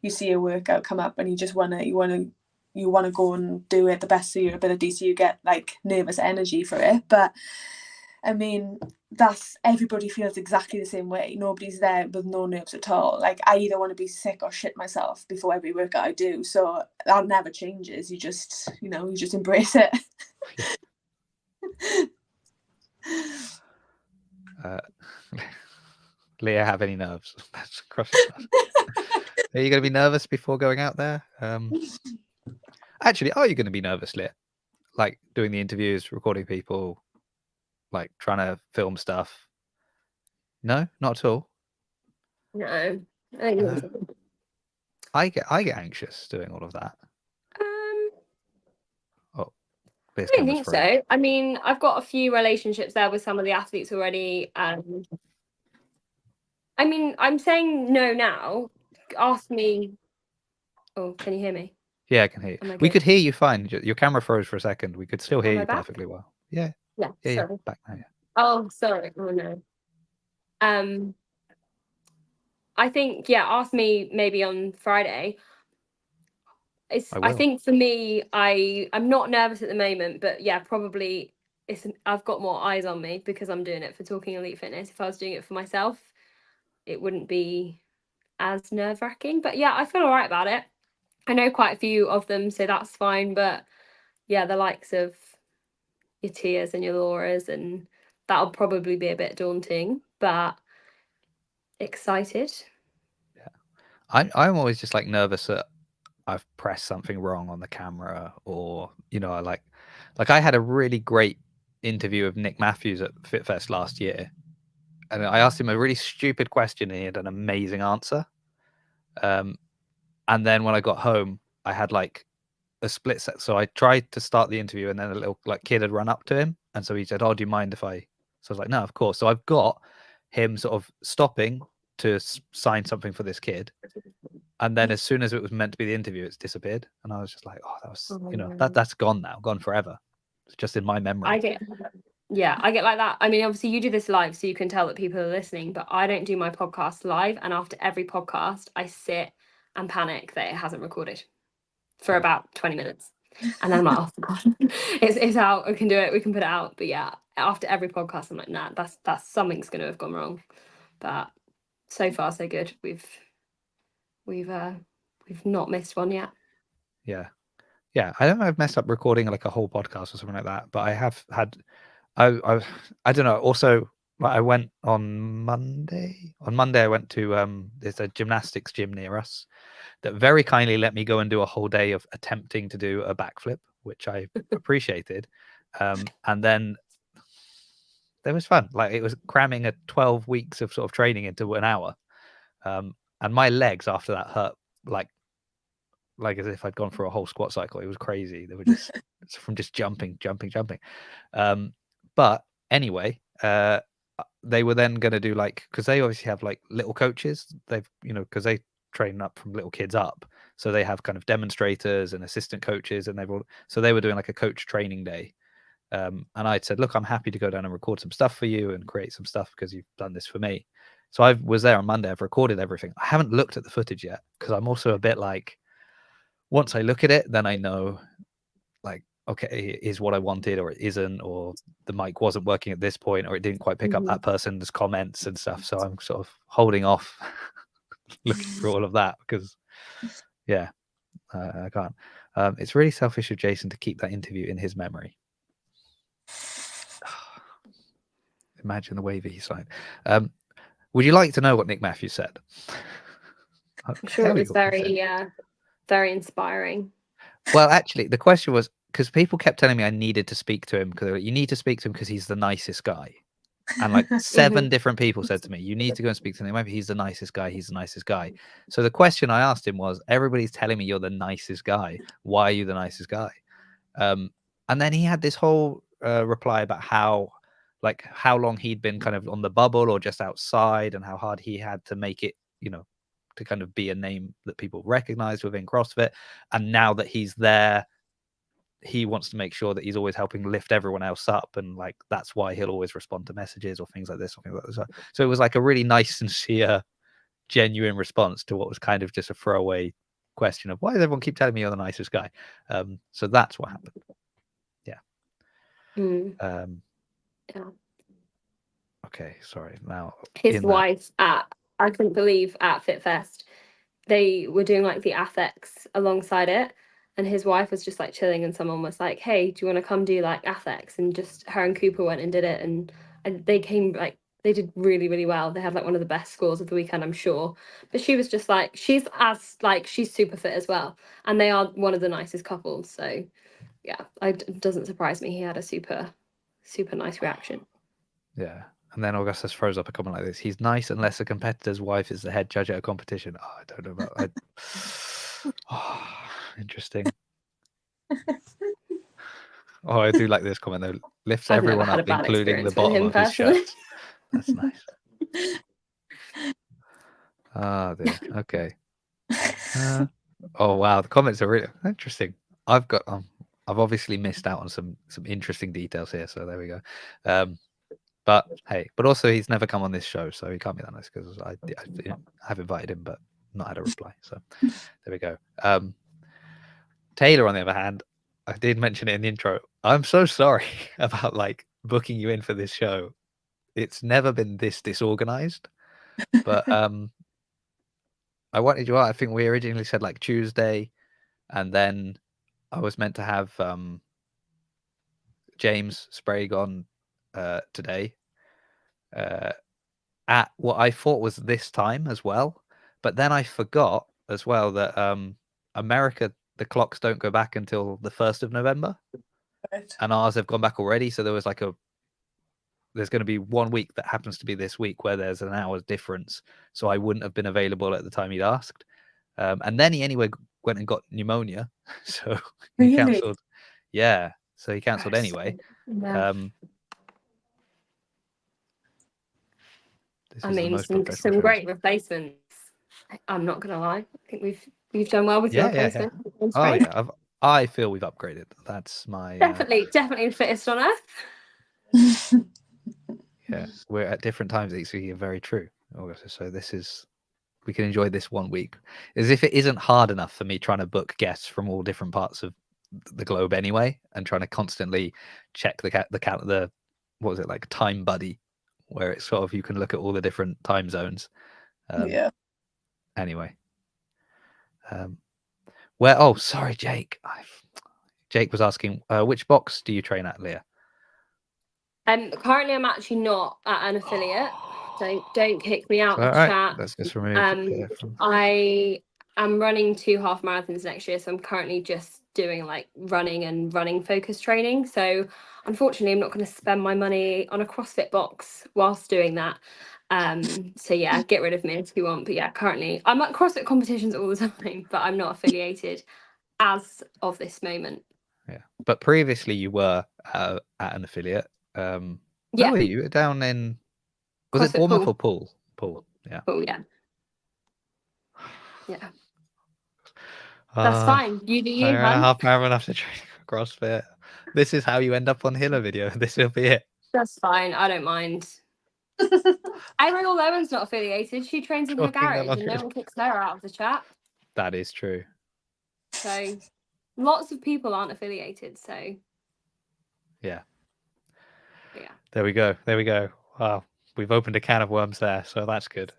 you see a workout come up and you just want to go and do it the best of your ability, so you get like nervous energy for it. But I mean, that's everybody feels exactly the same way. Nobody's there with no nerves at all. Like I either want to be sick or shit myself before every workout I do. So that never changes. You just embrace it. Leah, have any nerves? That's Are you going to be nervous before going out there? Actually, are you going to be nervous, Leah? Like doing the interviews, recording people, like trying to film stuff? No, not at all. No. I get anxious doing all of that. I don't think so. I mean, I've got a few relationships there with some of the athletes already. I mean, I'm saying no now. Ask me. Oh, can you hear me? Yeah, I can hear you. Am I We good? could hear you fine. Your camera froze for a second. We could still hear Am I you back? perfectly well. Yeah, Yeah. yeah, Sorry. back now. Yeah. Oh, sorry. Oh no. I think, yeah, ask me maybe on Friday. I think for me, I'm not nervous at the moment, but yeah, probably I've got more eyes on me because I'm doing it for Talking Elite Fitness. If I was doing it for myself, it wouldn't be as nerve-wracking. But yeah, I feel all right about it. I know quite a few of them, so that's fine. But yeah, the likes of your Tias and your Lauras, and that'll probably be a bit daunting, but excited. Yeah, I'm always just like nervous that I've pressed something wrong on the camera, or I like I had a really great interview of Nick Matthews at FitFest last year, and I asked him a really stupid question and he had an amazing answer. And then when I got home, I had like a split set. So I tried to start the interview, and then a little like kid had run up to him, and so he said, "Oh, do you mind if I?" So I was like, "No, of course." So I've got him sort of stopping to sign something for this kid, and then as soon as it was meant to be the interview, it's disappeared, and I was just like, "Oh, that was that's gone now, gone forever." It's just in my memory. I get like that. I mean, obviously you do this live, so you can tell that people are listening, but I don't do my podcast live, and after every podcast I sit and panic that it hasn't recorded for about 20 minutes, and then I'm like, oh god, it's out, we can do it, we can put it out. But yeah, after every podcast I'm like, nah, that's something's gonna have gone wrong. But so far so good. We've not missed one yet. Yeah, I don't know if I've messed up recording like a whole podcast or something like that, but I have had I don't know. Also, I went on Monday. On Monday, I went to there's a gymnastics gym near us that very kindly let me go and do a whole day of attempting to do a backflip, which I appreciated. And then it was fun. Like it was cramming 12 weeks of sort of training into an hour. And my legs after that hurt like as if I'd gone for a whole squat cycle. It was crazy. They were just from just jumping. But anyway, they were then going to do because they obviously have like little coaches. They've because they train up from little kids up, so they have kind of demonstrators and assistant coaches, and they were doing like a coach training day. And I said, look, I'm happy to go down and record some stuff for you and create some stuff because you've done this for me. So I was there on Monday. I've recorded everything. I haven't looked at the footage yet because I'm also a bit like, once I look at it, then I know, like, okay, it is what I wanted, or it isn't, or the mic wasn't working at this point, or it didn't quite pick up that person's comments and stuff. So I'm sort of holding off looking through all of that because, yeah, I can't. It's really selfish of Jason to keep that interview in his memory. Imagine the waiver he signed. Would you like to know what Nick Matthews said? I'm sure it was very inspiring. Well, actually, the question was because people kept telling me I needed to speak to him because you need to speak to him because he's the nicest guy. And like 7 different people said to me, you need to go and speak to him. Maybe he's the nicest guy. He's the nicest guy. So the question I asked him was, everybody's telling me you're the nicest guy. Why are you the nicest guy? And then he had this whole reply about how long he'd been kind of on the bubble or just outside, and how hard he had to make it, to kind of be a name that people recognize within CrossFit. And now that he's there, he wants to make sure that he's always helping lift everyone else up. And like, that's why he'll always respond to messages or things like this or things like this. So it was like a really nice, sincere, genuine response to what was kind of just a throwaway question of, why does everyone keep telling me you're the nicest guy? So that's what happened. Yeah. Okay, sorry. Now his wife I couldn't believe at FitFest they were doing like the ATHEX alongside it, and his wife was just like chilling, and someone was like, hey, do you want to come do like ATHEX? And just her and Cooper went and did it, and they came like, they did really, really well. They had like one of the best scores of the weekend, I'm sure. But she was just like, she's super fit as well, and they are one of the nicest couples. So yeah, it doesn't surprise me he had a super nice reaction. Yeah. And then Augustus throws up a comment like this: he's nice unless a competitor's wife is the head judge at a competition. Oh, I don't know about that. Oh, interesting. Oh, I do like this comment though. Lifts everyone up, including the bottom of his shirt. That's nice. Oh dear. Okay. Oh wow, the comments are really interesting. I've obviously missed out on some interesting details here, so there we go. But hey, but also he's never come on this show, so he can't be that nice because I have invited him, but not had a reply. So there we go. Taylor, on the other hand, I did mention it in the intro. I'm so sorry about like booking you in for this show. It's never been this disorganized, but I wanted you out. I think we originally said like Tuesday, and then I was meant to have James Sprague on today at what I thought was this time as well. But then I forgot as well that America, the clocks don't go back until the 1st of November. Right. And ours have gone back already. So there was like there's going to be 1 week that happens to be this week where there's an hour's difference. So I wouldn't have been available at the time he'd asked. And then he anyway went and got pneumonia. So he Really? cancelled. Yeah. So he cancelled anyway. Yeah. This I is the mean, most some professional show. great replacements. I'm not gonna lie. I think we've done well with your replacement. Oh yeah, I feel we've upgraded. That's my Definitely the fittest on earth. yeah. We're at different times each week. Very true. So we can enjoy this 1 week. As if it isn't hard enough for me trying to book guests from all different parts of the globe anyway, and trying to constantly check the what was it, like Time Buddy, where it's sort of you can look at all the different time zones. Yeah. Anyway. Oh, sorry, Jake. Jake was asking, which box do you train at, Leah? Currently I'm actually not at an affiliate. Don't kick me out of the chat. Let's just remove I am running 2 half marathons next year, so I'm currently just doing like running focused training. So unfortunately I'm not going to spend my money on a CrossFit box whilst doing that. So yeah, get rid of me if you want. But yeah, currently I'm at CrossFit competitions all the time, but I'm not affiliated as of this moment. Yeah, but previously you were at an affiliate. Yeah. Where were you? Down in, was it Bournemouth or Poole? Poole, yeah. Poole, yeah. Yeah. That's fine. You do you, man. Half marathon after training for CrossFit. This is how you end up on Hiller video. This will be it. That's fine. I don't mind. Ariel Lowen's not affiliated. She trains in her garage and no one kicks her out of the chat. That is true. So lots of people aren't affiliated. So yeah. Yeah. There we go. Wow. We've opened a can of worms there, so that's good.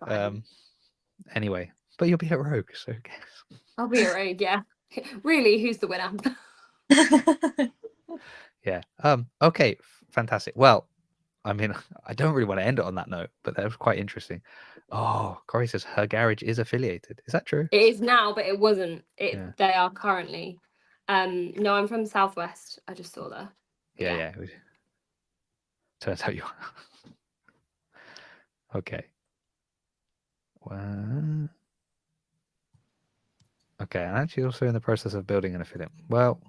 Anyway, but you'll be at Rogue, so guess. I'll be at Rogue, yeah. Really, who's the winner? Yeah. Okay, fantastic. Well, I mean, I don't really want to end it on that note, but that was quite interesting. Oh, Corey says her garage is affiliated. Is that true? It is now, but it wasn't. They are currently. No, I'm from Southwest. I just saw that. Yeah. Turns out you are. Okay. Well, okay, I'm actually also in the process of building an affiliate. Well,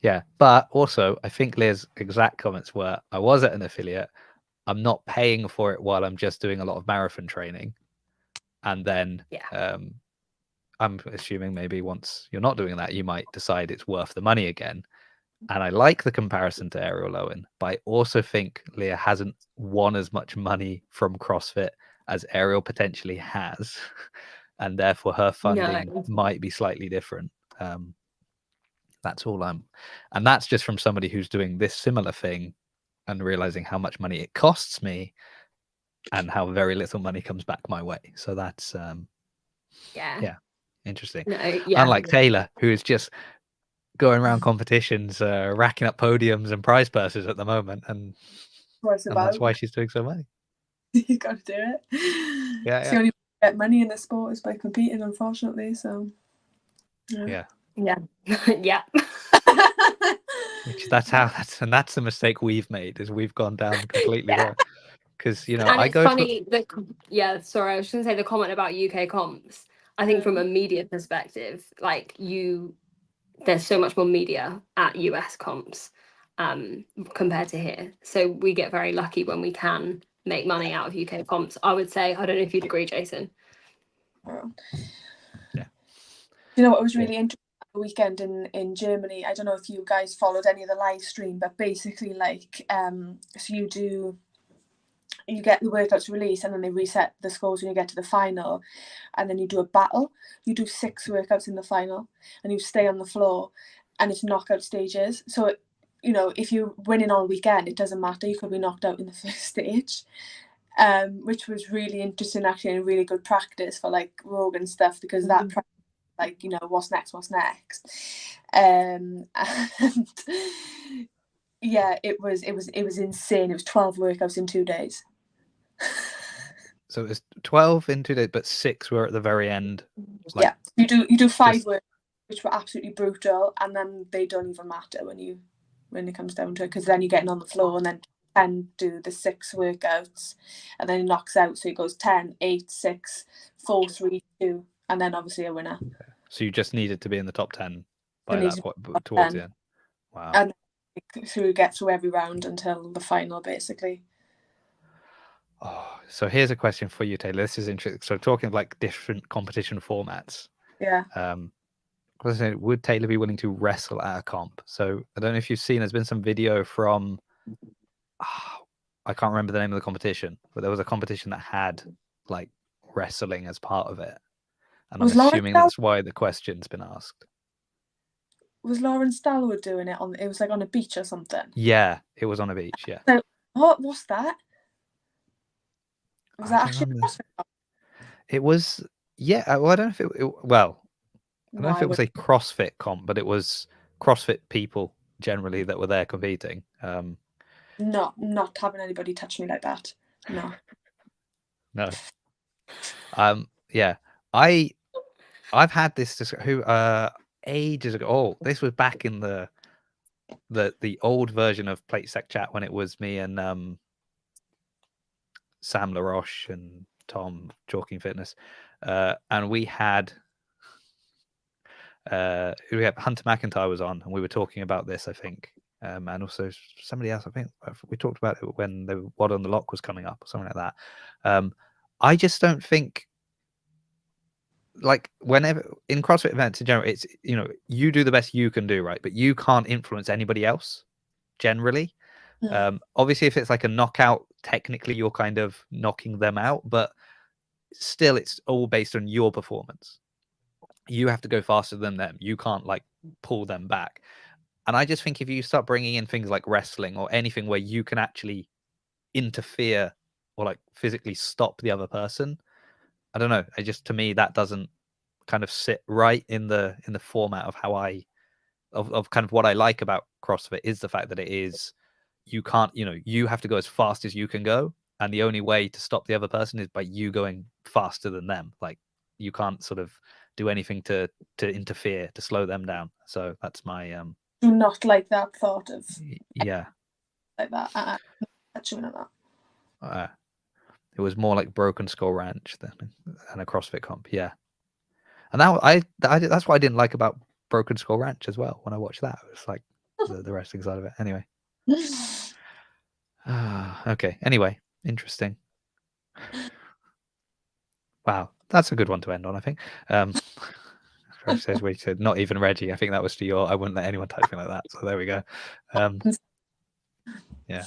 yeah, but also I think Leah's exact comments were, I was at an affiliate, I'm not paying for it while I'm just doing a lot of marathon training. And then I'm assuming maybe once you're not doing that, you might decide it's worth the money again. And I like the comparison to Ariel Lowen, but I also think Leah hasn't won as much money from CrossFit as Ariel potentially has. And therefore her funding might be slightly different. That's all and that's just from somebody who's doing this similar thing and realizing how much money it costs me and how very little money comes back my way. So that's interesting. Unlike Taylor, who is just going around competitions, racking up podiums and prize purses at the moment, and that's why she's doing so many. You got to do it. Yeah. The only way to get money in the sport is by competing, unfortunately. So. Yeah. That's the mistake we've made, is we've gone down completely wrong. Because and it's funny. Sorry, I was going to say the comment about UK comps. I think from a media perspective, like there's so much more media at US comps compared to here. So we get very lucky when we can make money out of UK comps. I would say, I don't know if you'd agree, Jason. Yeah. You know what was really interesting at the weekend in Germany? I don't know if you guys followed any of the live stream, but basically, like, so you get the workouts released and then they reset the scores when you get to the final, and then you do a battle. You do 6 workouts in the final and you stay on the floor, and it's knockout stages. So, you know, if you're winning all weekend, it doesn't matter. You could be knocked out in the first stage, which was really interesting, actually, and really good practice for like Rogue and stuff, because that like, you know, what's next, and yeah, it was insane. It was 12 workouts in 2 days. So it was 12 in 2 days, but 6 were at the very end. Like, yeah, you do 5 workouts, which were absolutely brutal, and then they don't even matter when it comes down to it, because then you're getting on the floor, and then 10 do the 6 workouts, and then it knocks out. So it goes 10, 8, 6, 4, 3, 2, and then obviously a winner. So you just needed to be in the top 10 by that point, towards 10. the end. Wow. And get through every round until the final, basically. Oh, so here's a question for you, Tayla. This is interesting. So talking of like different competition formats. Yeah. Would Tayla be willing to wrestle at a comp? So I don't know if you've seen, there's been some video from, I can't remember the name of the competition, but there was a competition that had like wrestling as part of it. And I'm assuming that's why the question's been asked. Was Lauren Stallwood doing it it was like on a beach or something? Yeah, it was on a beach, yeah. So what's that? Was that actually CrossFit? It was, yeah. Well, I don't know if I don't know if it was a CrossFit comp, but it was CrossFit people generally that were there competing. Not having anybody touch me like that. No. No. Yeah. I've had this ages ago. Oh, this was back in the old version of Plate Sec Chat, when it was me and Sam LaRoche and Tom Chalking Fitness, and we had Hunter McIntyre was on, and we were talking about this, I think, and also somebody else. I think we talked about it when the What on the Lock was coming up or something like that. I just don't think, like, whenever in CrossFit events in general, it's, you know, you do the best you can do, right? But you can't influence anybody else generally. Obviously, if it's like a knockout, technically you're kind of knocking them out, but still it's all based on your performance. You have to go faster than them. You can't like pull them back. And I just think if you start bringing in things like wrestling or anything where you can actually interfere or like physically stop the other person, I don't know. To me, that doesn't kind of sit right in the format of how of kind of what I like about CrossFit is the fact that it is, you can't, you know, you have to go as fast as you can go. And the only way to stop the other person is by you going faster than them. Like, you can't sort of do anything to interfere, to slow them down. So that's my do not like that thought of like that. It was more like Broken Skull Ranch than a CrossFit comp. Yeah. And that that's what I didn't like about Broken Skull Ranch as well. When I watched that, it was like the wrestling side of it. Anyway. Okay. Anyway, interesting. Wow, that's a good one to end on, I think. Says we said not even Reggie. I think that was to your. I wouldn't let anyone touch me like that. So there we go. Yeah.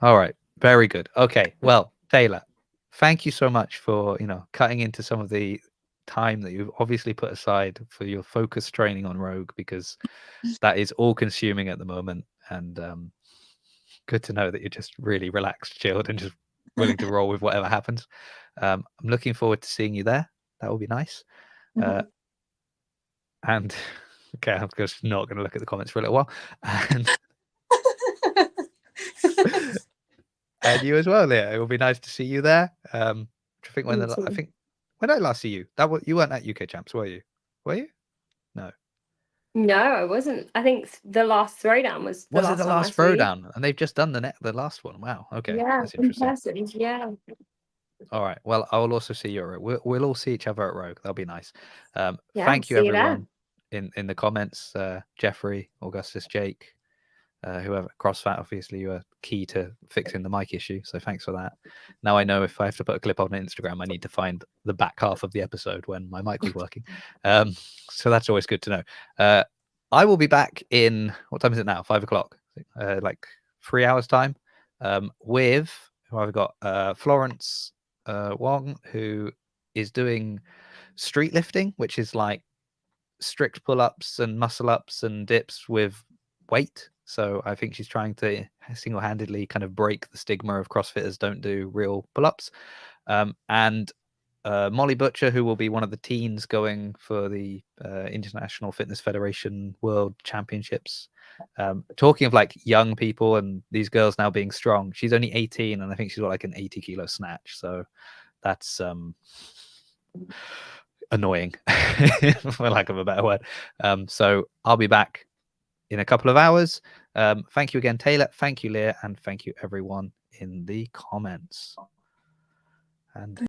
All right. Very good. Okay. Well, Tayla, thank you so much for, you know, cutting into some of the time that you've obviously put aside for your focus training on Rogue, because that is all consuming at the moment. And good to know that you're just really relaxed, chilled, and just willing to roll with whatever happens. I'm looking forward to seeing you there. That will be nice. And okay, I'm just not going to look at the comments for a little while. And you as well, Leah. It will be nice to see you there. I think when I last see you, you weren't at UK Champs, were you? Were you? No. No, I wasn't. I think the last throwdown was it the last throwdown? And they've just done the last one. Wow. Okay. Yeah, that's interesting. In person, yeah. All right. Well, I will also see you at Rogue. We'll all see each other at Rogue. That'll be nice. Yeah, thank you, everyone, in the comments. Jeffrey, Augustus, Jake, whoever CrossFat, obviously you were key to fixing the mic issue, so thanks for that. Now I know if I have to put a clip on Instagram, I need to find the back half of the episode when my mic was working. So that's always good to know. I will be back in, what time is it now? 5 o'clock, like 3 hours time, with who I've got, Florence Wong, who is doing street lifting, which is like strict pull-ups and muscle-ups and dips with weight. So I think she's trying to single-handedly kind of break the stigma of CrossFitters don't do real pull-ups. And Molly Butcher, who will be one of the teens going for the International Fitness Federation World Championships. Talking of like young people and these girls now being strong, she's only 18 and I think she's got like an 80-kilo snatch. So that's annoying, for lack of a better word. So I'll be back in a couple of hours. Thank you again, Tayla. Thank you, Leah. And thank you, everyone in the comments. And